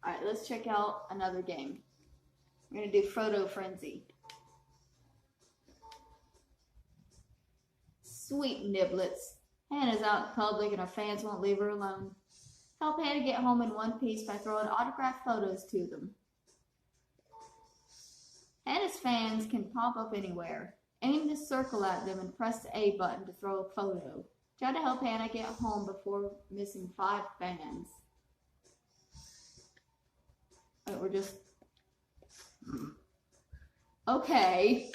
Alright, let's check out another game. We're gonna do Photo Frenzy. Sweet niblets. Hannah's out in public and her fans won't leave her alone. Help Hannah get home in one piece by throwing autographed photos to them. Hannah's fans can pop up anywhere. Aim the circle at them and press the A button to throw a photo. Try to help Hannah get home before missing 5 fans. Wait, we're just... Okay.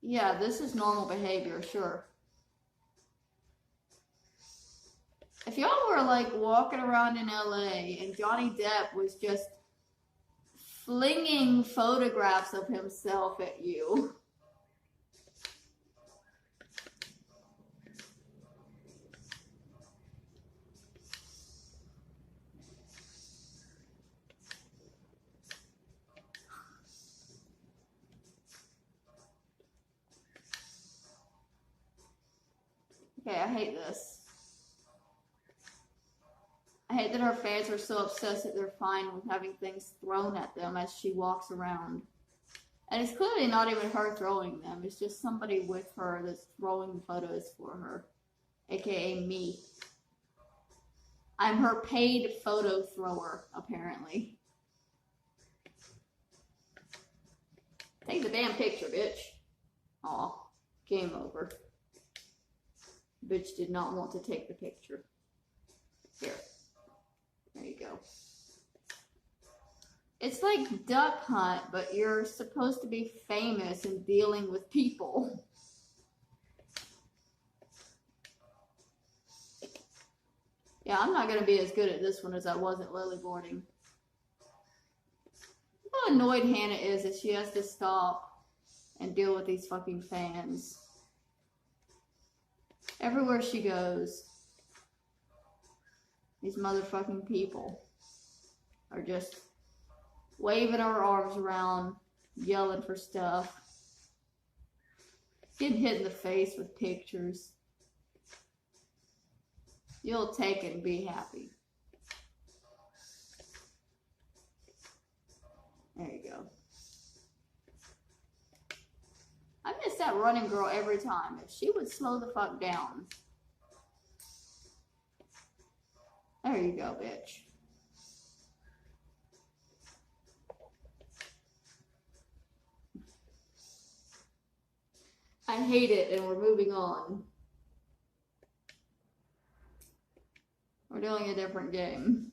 Yeah, this is normal behavior, sure. If y'all were like walking around in LA and Johnny Depp was just flinging photographs of himself at you. Okay, I hate this. I hate that her fans are so obsessed that they're fine with having things thrown at them as she walks around. And it's clearly not even her throwing them. It's just somebody with her that's throwing photos for her. AKA me. I'm her paid photo thrower, apparently. Take the damn picture, bitch. Aw, game over. Bitch did not want to take the picture. Here. There you go. It's like Duck Hunt, but you're supposed to be famous and dealing with people. Yeah, I'm not going to be as good at this one as I was at Lilyboarding. How annoyed Hannah is that she has to stop and deal with these fucking fans. Everywhere she goes, these motherfucking people are just waving her arms around, yelling for stuff, getting hit in the face with pictures. You'll take it and be happy. There you go. I miss that running girl every time. If she would slow the fuck down. There you go, bitch. I hate it, and we're moving on. We're doing a different game.